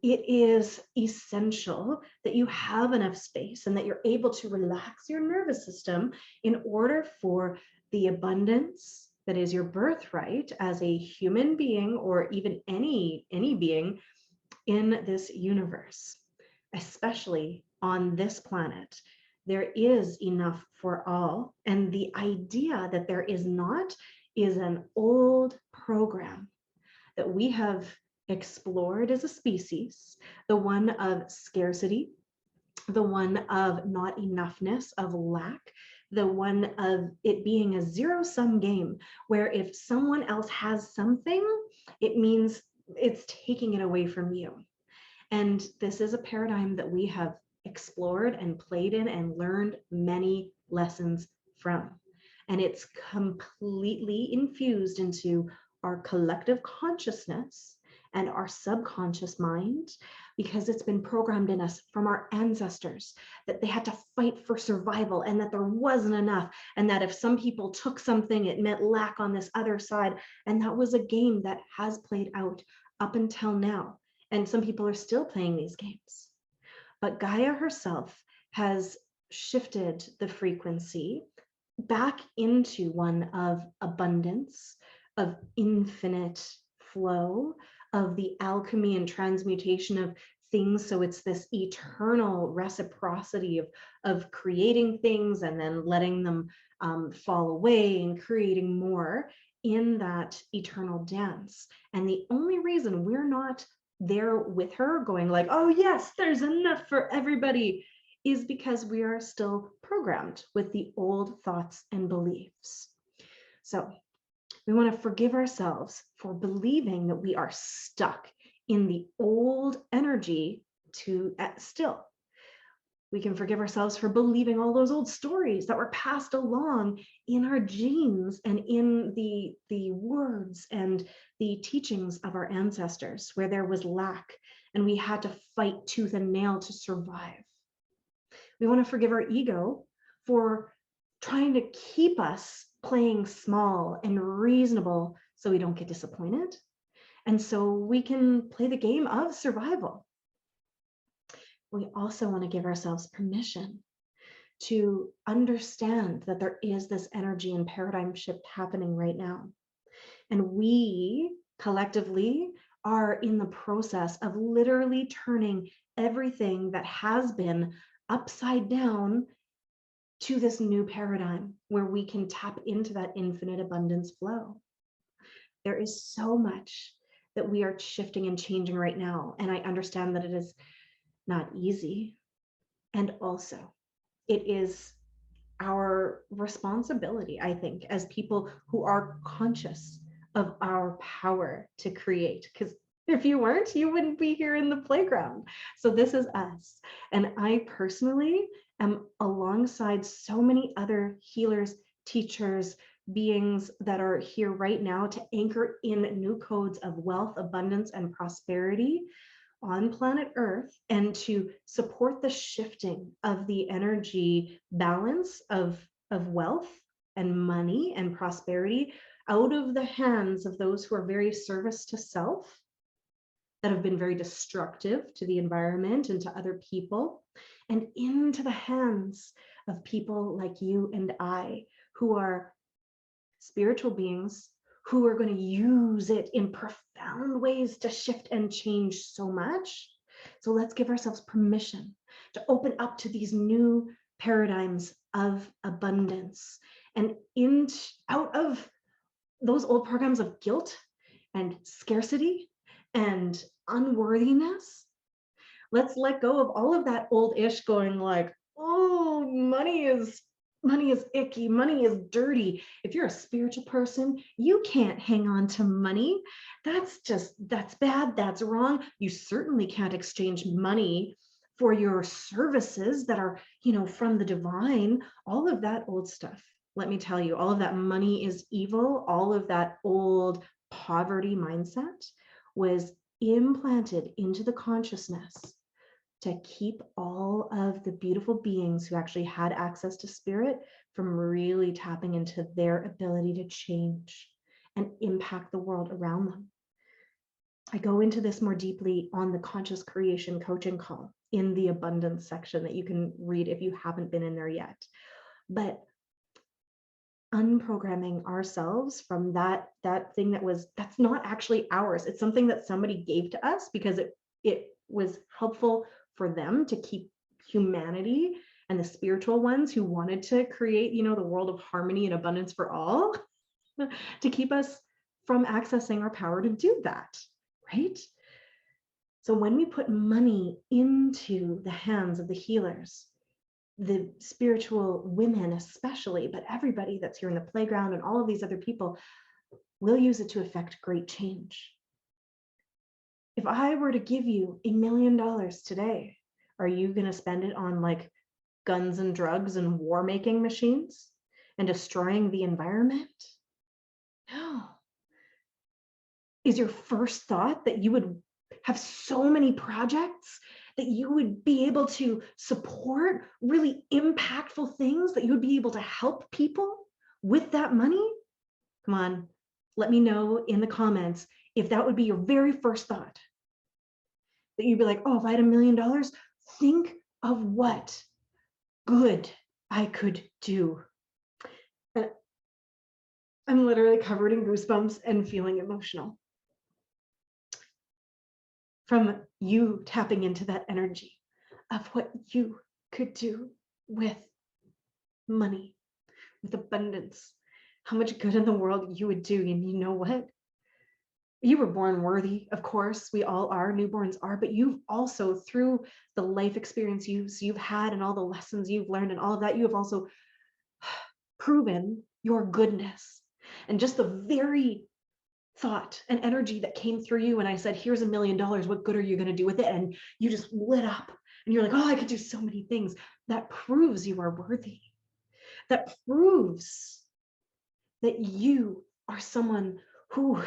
it is essential that you have enough space and that you're able to relax your nervous system in order for the abundance that is your birthright as a human being, or even any being in this universe, especially on this planet. There is enough for all. And the idea that there is not is an old program that we have explored as a species, the one of scarcity, the one of not enoughness, of lack, the one of it being a zero-sum game, where if someone else has something, it means it's taking it away from you. And this is a paradigm that we have explored and played in and learned many lessons from. And it's completely infused into our collective consciousness and our subconscious mind, because it's been programmed in us from our ancestors that they had to fight for survival and that there wasn't enough, and that if some people took something, it meant lack on this other side. And that was a game that has played out up until now. And some people are still playing these games. But Gaia herself has shifted the frequency back into one of abundance, of infinite flow, of the alchemy and transmutation of things. So it's this eternal reciprocity of creating things and then letting them fall away and creating more in that eternal dance. And the only reason we're not there with her going like, oh yes, there's enough for everybody, is because we are still programmed with the old thoughts and beliefs. So we want to forgive ourselves for believing that we are stuck in the old energy still. We can forgive ourselves for believing all those old stories that were passed along in our genes and in the words and the teachings of our ancestors, where there was lack and we had to fight tooth and nail to survive. We want to forgive our ego for trying to keep us playing small and reasonable so we don't get disappointed. And so we can play the game of survival. We also want to give ourselves permission to understand that there is this energy and paradigm shift happening right now. And we collectively are in the process of literally turning everything that has been upside down to this new paradigm where we can tap into that infinite abundance flow. There is so much that we are shifting and changing right now. And I understand that it is not easy. And also, it is our responsibility, I think, as people who are conscious of our power to create. Because if you weren't, you wouldn't be here in the playground. So this is us. And I personally am alongside so many other healers, teachers, beings that are here right now to anchor in new codes of wealth, abundance, and prosperity on planet Earth, and to support the shifting of the energy balance of wealth and money and prosperity out of the hands of those who are very service to self, that have been very destructive to the environment and to other people, and into the hands of people like you and I, who are spiritual beings who are going to use it in profound ways to shift and change so much. So let's give ourselves permission to open up to these new paradigms of abundance, and out of those old programs of guilt and scarcity and unworthiness. Let's let go of all of that old ish going like, oh, money is icky, money is dirty. If you're a spiritual person, you can't hang on to money. That's bad, that's wrong. You certainly can't exchange money for your services that are, from the divine. All of that old stuff. Let me tell you, all of that money is evil. All of that old poverty mindset was implanted into the consciousness to keep all of the beautiful beings who actually had access to spirit from really tapping into their ability to change and impact the world around them. I go into this more deeply on the conscious creation coaching call in the abundance section that you can read if you haven't been in there yet. But unprogramming ourselves from that thing that's not actually ours. It's something that somebody gave to us because it was helpful for them to keep humanity and the spiritual ones who wanted to create, the world of harmony and abundance for all, to keep us from accessing our power to do that, right? So when we put money into the hands of the healers, the spiritual women especially, but everybody that's here in the playground and all of these other people, will use it to affect great change. If I were to give you $1 million today, are you going to spend it on like guns and drugs and war making machines and destroying the environment? No. Is your first thought that you would have so many projects that you would be able to support really impactful things, that you would be able to help people with that money? Come on, let me know in the comments if that would be your very first thought. That you'd be like, oh, if I had $1 million, think of what good I could do. I'm literally covered in goosebumps and feeling emotional from you tapping into that energy of what you could do with money, with abundance, how much good in the world you would do. And you know what? You were born worthy, of course, we all are, newborns are, but you've also, through the life experience you've had and all the lessons you've learned and all of that, you have also proven your goodness. And just the very thought and energy that came through you when I said, here's $1 million, what good are you going to do with it? And you just lit up and you're like, oh, I could do so many things. That proves you are worthy. That proves that you are someone who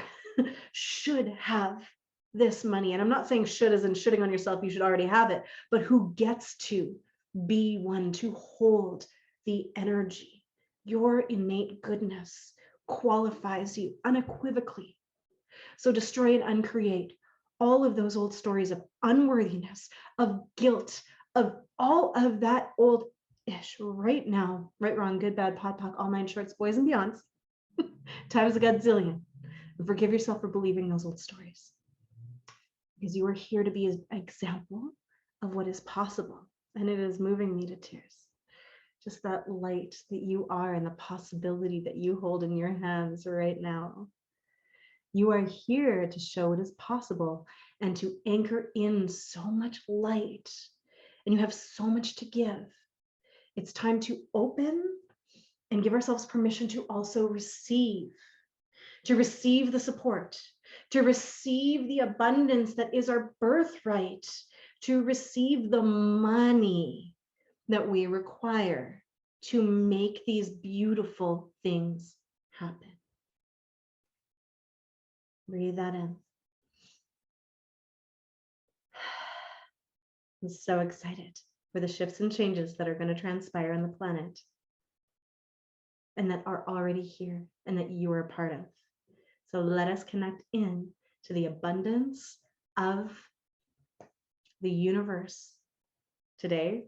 should have this money. And I'm not saying should as in shitting on yourself, you should already have it, but who gets to be one to hold the energy. Your innate goodness qualifies you unequivocally. So destroy and uncreate all of those old stories of unworthiness, of guilt, of all of that old-ish right now, right, wrong, good, bad, pod, poc, all 9 shorts, boys and beyonds, times a godzillion. And forgive yourself for believing those old stories. Because you are here to be an example of what is possible. And it is moving me to tears. Just that light that you are and the possibility that you hold in your hands right now. You are here to show what is possible and to anchor in so much light. And you have so much to give. It's time to open and give ourselves permission to also receive. To receive the support, to receive the abundance that is our birthright, to receive the money that we require to make these beautiful things happen. Breathe that in. I'm so excited for the shifts and changes that are going to transpire on the planet and that are already here and that you are a part of. So let us connect in to the abundance of the universe today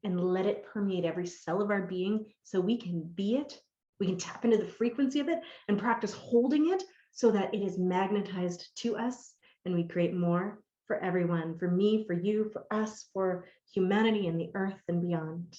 and let it permeate every cell of our being so we can be it, we can tap into the frequency of it and practice holding it so that it is magnetized to us and we create more for everyone, for me, for you, for us, for humanity and the earth and beyond.